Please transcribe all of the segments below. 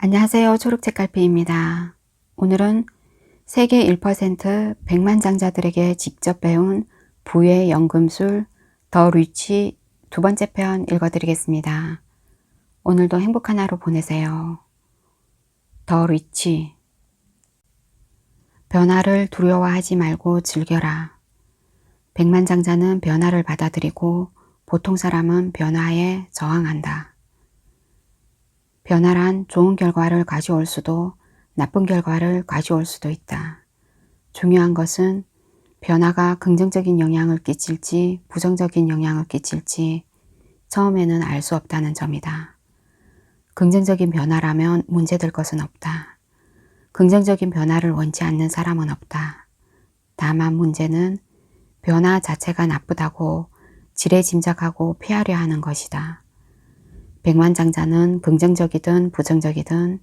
안녕하세요. 초록책갈피입니다. 오늘은 세계 1% 백만장자들에게 직접 배운 부의 연금술 더 리치 두 번째 편 읽어드리겠습니다. 오늘도 행복한 하루 보내세요. 더 리치. 변화를 두려워하지 말고 즐겨라. 백만장자는 변화를 받아들이고 보통 사람은 변화에 저항한다. 변화란 좋은 결과를 가져올 수도 나쁜 결과를 가져올 수도 있다. 중요한 것은 변화가 긍정적인 영향을 끼칠지 부정적인 영향을 끼칠지 처음에는 알 수 없다는 점이다. 긍정적인 변화라면 문제될 것은 없다. 긍정적인 변화를 원치 않는 사람은 없다. 다만 문제는 변화 자체가 나쁘다고 지레짐작하고 피하려 하는 것이다. 백만장자는 긍정적이든 부정적이든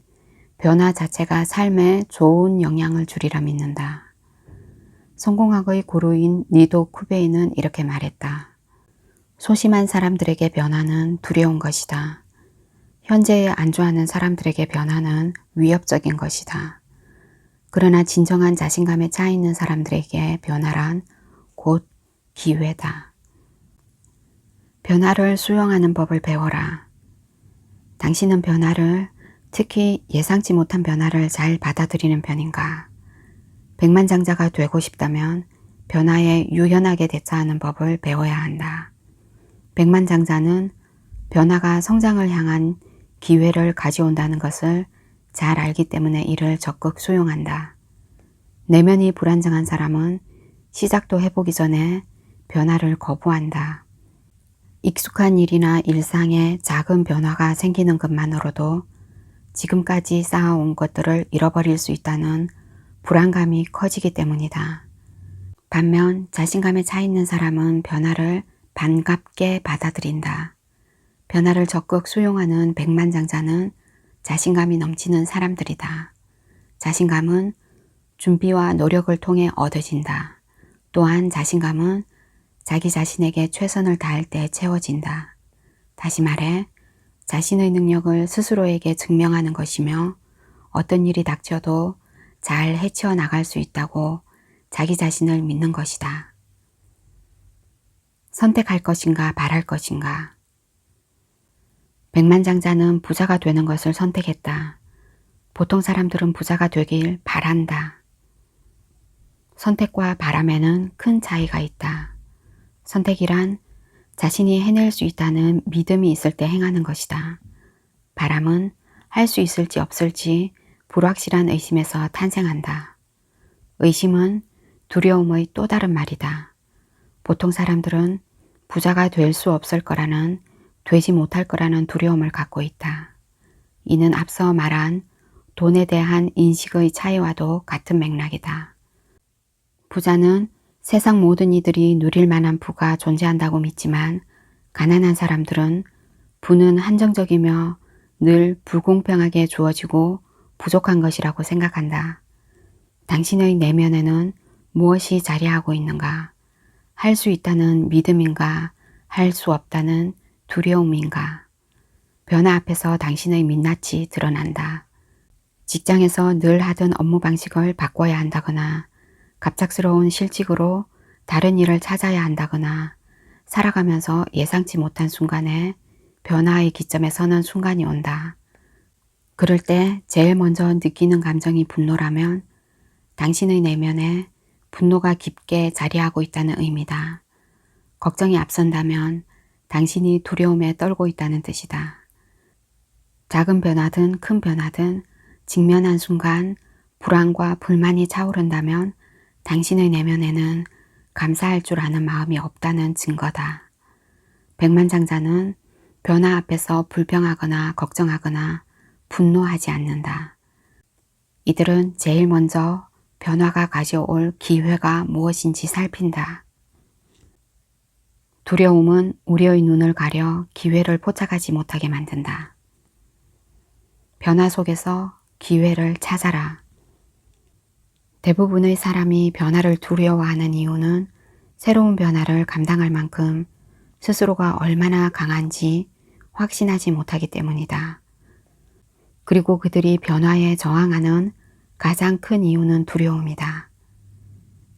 변화 자체가 삶에 좋은 영향을 주리라 믿는다. 성공학의 구루인 니도 쿠베이는 이렇게 말했다. 소심한 사람들에게 변화는 두려운 것이다. 현재에 안주하는 사람들에게 변화는 위협적인 것이다. 그러나 진정한 자신감에 차 있는 사람들에게 변화란 곧 기회다. 변화를 수용하는 법을 배워라. 당신은 변화를, 특히 예상치 못한 변화를 잘 받아들이는 편인가? 백만장자가 되고 싶다면 변화에 유연하게 대처하는 법을 배워야 한다. 백만장자는 변화가 성장을 향한 기회를 가져온다는 것을 잘 알기 때문에 이를 적극 수용한다. 내면이 불안정한 사람은 시작도 해보기 전에 변화를 거부한다. 익숙한 일이나 일상에 작은 변화가 생기는 것만으로도 지금까지 쌓아온 것들을 잃어버릴 수 있다는 불안감이 커지기 때문이다. 반면 자신감에 차 있는 사람은 변화를 반갑게 받아들인다. 변화를 적극 수용하는 백만장자는 자신감이 넘치는 사람들이다. 자신감은 준비와 노력을 통해 얻어진다. 또한 자신감은 자기 자신에게 최선을 다할 때 채워진다. 다시 말해 자신의 능력을 스스로에게 증명하는 것이며 어떤 일이 닥쳐도 잘 헤쳐 나갈 수 있다고 자기 자신을 믿는 것이다. 선택할 것인가 바랄 것인가. 백만장자는 부자가 되는 것을 선택했다. 보통 사람들은 부자가 되길 바란다. 선택과 바람에는 큰 차이가 있다. 선택이란 자신이 해낼 수 있다는 믿음이 있을 때 행하는 것이다. 바람은 할 수 있을지 없을지 불확실한 의심에서 탄생한다. 의심은 두려움의 또 다른 말이다. 보통 사람들은 부자가 될 수 없을 거라는, 되지 못할 거라는 두려움을 갖고 있다. 이는 앞서 말한 돈에 대한 인식의 차이와도 같은 맥락이다. 부자는 세상 모든 이들이 누릴 만한 부가 존재한다고 믿지만 가난한 사람들은 부는 한정적이며 늘 불공평하게 주어지고 부족한 것이라고 생각한다. 당신의 내면에는 무엇이 자리하고 있는가? 할 수 있다는 믿음인가? 할 수 없다는 두려움인가? 변화 앞에서 당신의 민낯이 드러난다. 직장에서 늘 하던 업무 방식을 바꿔야 한다거나 갑작스러운 실직으로 다른 일을 찾아야 한다거나 살아가면서 예상치 못한 순간에 변화의 기점에 서는 순간이 온다. 그럴 때 제일 먼저 느끼는 감정이 분노라면 당신의 내면에 분노가 깊게 자리하고 있다는 의미다. 걱정이 앞선다면 당신이 두려움에 떨고 있다는 뜻이다. 작은 변화든 큰 변화든 직면한 순간 불안과 불만이 차오른다면 당신의 내면에는 감사할 줄 아는 마음이 없다는 증거다. 백만장자는 변화 앞에서 불평하거나 걱정하거나 분노하지 않는다. 이들은 제일 먼저 변화가 가져올 기회가 무엇인지 살핀다. 두려움은 우리의 눈을 가려 기회를 포착하지 못하게 만든다. 변화 속에서 기회를 찾아라. 대부분의 사람이 변화를 두려워하는 이유는 새로운 변화를 감당할 만큼 스스로가 얼마나 강한지 확신하지 못하기 때문이다. 그리고 그들이 변화에 저항하는 가장 큰 이유는 두려움이다.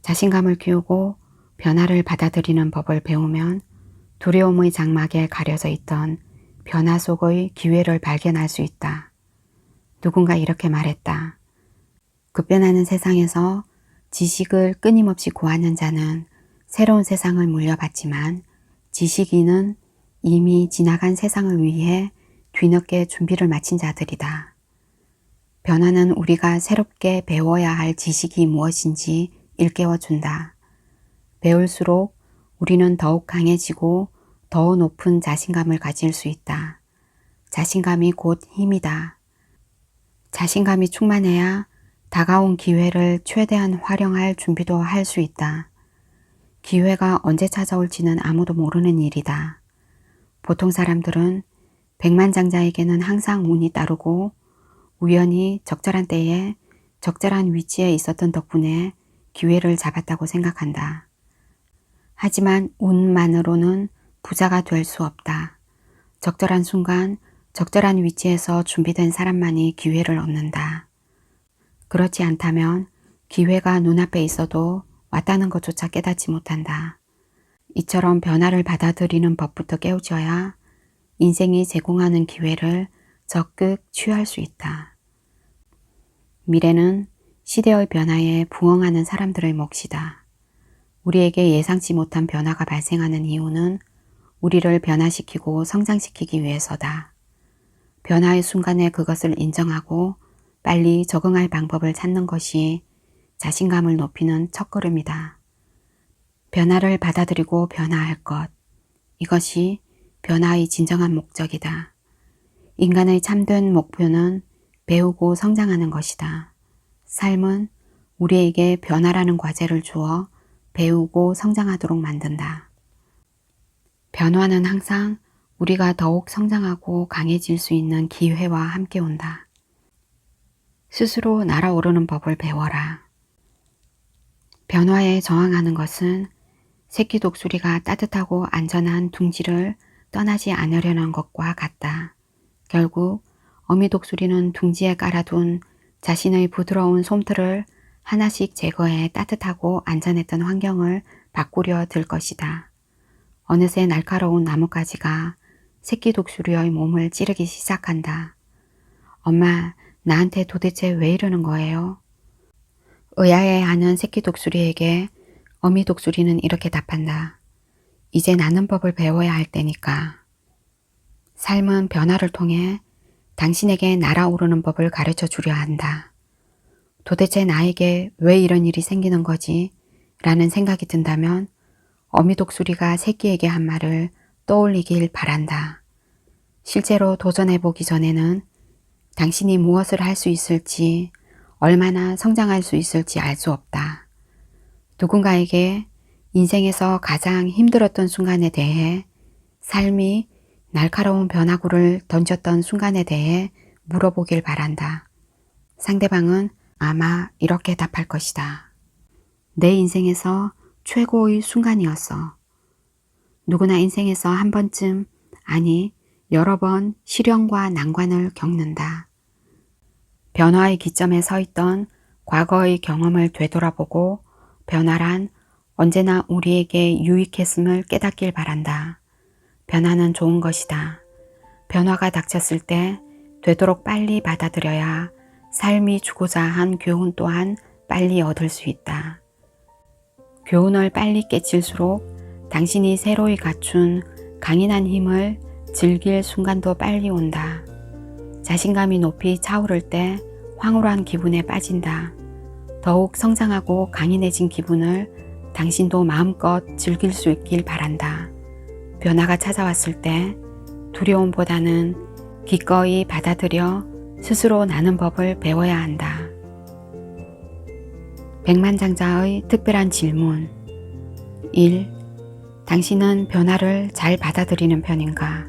자신감을 키우고 변화를 받아들이는 법을 배우면 두려움의 장막에 가려져 있던 변화 속의 기회를 발견할 수 있다. 누군가 이렇게 말했다. 급변하는 세상에서 지식을 끊임없이 구하는 자는 새로운 세상을 물려받지만 지식인은 이미 지나간 세상을 위해 뒤늦게 준비를 마친 자들이다. 변화는 우리가 새롭게 배워야 할 지식이 무엇인지 일깨워준다. 배울수록 우리는 더욱 강해지고 더 높은 자신감을 가질 수 있다. 자신감이 곧 힘이다. 자신감이 충만해야 다가온 기회를 최대한 활용할 준비도 할 수 있다. 기회가 언제 찾아올지는 아무도 모르는 일이다. 보통 사람들은 백만장자에게는 항상 운이 따르고 우연히 적절한 때에 적절한 위치에 있었던 덕분에 기회를 잡았다고 생각한다. 하지만 운만으로는 부자가 될 수 없다. 적절한 순간, 적절한 위치에서 준비된 사람만이 기회를 얻는다. 그렇지 않다면 기회가 눈앞에 있어도 왔다는 것조차 깨닫지 못한다. 이처럼 변화를 받아들이는 법부터 깨우쳐야 인생이 제공하는 기회를 적극 취할 수 있다. 미래는 시대의 변화에 부응하는 사람들의 몫이다. 우리에게 예상치 못한 변화가 발생하는 이유는 우리를 변화시키고 성장시키기 위해서다. 변화의 순간에 그것을 인정하고 빨리 적응할 방법을 찾는 것이 자신감을 높이는 첫걸음이다. 변화를 받아들이고 변화할 것. 이것이 변화의 진정한 목적이다. 인간의 참된 목표는 배우고 성장하는 것이다. 삶은 우리에게 변화라는 과제를 주어 배우고 성장하도록 만든다. 변화는 항상 우리가 더욱 성장하고 강해질 수 있는 기회와 함께 온다. 스스로 날아오르는 법을 배워라. 변화에 저항하는 것은 새끼 독수리가 따뜻하고 안전한 둥지를 떠나지 않으려는 것과 같다. 결국 어미 독수리는 둥지에 깔아둔 자신의 부드러운 솜털을 하나씩 제거해 따뜻하고 안전했던 환경을 바꾸려 들 것이다. 어느새 날카로운 나뭇가지가 새끼 독수리의 몸을 찌르기 시작한다. 엄마, 나한테 도대체 왜 이러는 거예요? 의아해하는 새끼 독수리에게 어미 독수리는 이렇게 답한다. 이제 나는 법을 배워야 할 때니까. 삶은 변화를 통해 당신에게 날아오르는 법을 가르쳐 주려 한다. 도대체 나에게 왜 이런 일이 생기는 거지? 라는 생각이 든다면 어미 독수리가 새끼에게 한 말을 떠올리길 바란다. 실제로 도전해보기 전에는 당신이 무엇을 할 수 있을지, 얼마나 성장할 수 있을지 알 수 없다. 누군가에게 인생에서 가장 힘들었던 순간에 대해, 삶이 날카로운 변화구를 던졌던 순간에 대해 물어보길 바란다. 상대방은 아마 이렇게 답할 것이다. 내 인생에서 최고의 순간이었어. 누구나 인생에서 한 번쯤, 아니 여러 번 시련과 난관을 겪는다. 변화의 기점에 서 있던 과거의 경험을 되돌아보고 변화란 언제나 우리에게 유익했음을 깨닫길 바란다. 변화는 좋은 것이다. 변화가 닥쳤을 때 되도록 빨리 받아들여야 삶이 주고자 한 교훈 또한 빨리 얻을 수 있다. 교훈을 빨리 깨칠수록 당신이 새로이 갖춘 강인한 힘을 즐길 순간도 빨리 온다. 자신감이 높이 차오를 때 황홀한 기분에 빠진다. 더욱 성장하고 강인해진 기분을 당신도 마음껏 즐길 수 있길 바란다. 변화가 찾아왔을 때 두려움보다는 기꺼이 받아들여 스스로 나는 법을 배워야 한다. 백만장자의 특별한 질문 1. 당신은 변화를 잘 받아들이는 편인가?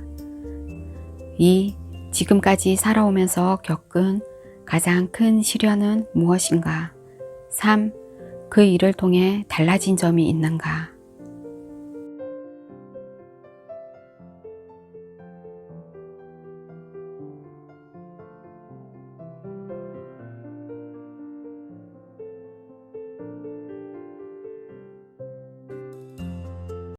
2. 지금까지 살아오면서 겪은 가장 큰 시련은 무엇인가? 3. 그 일을 통해 달라진 점이 있는가?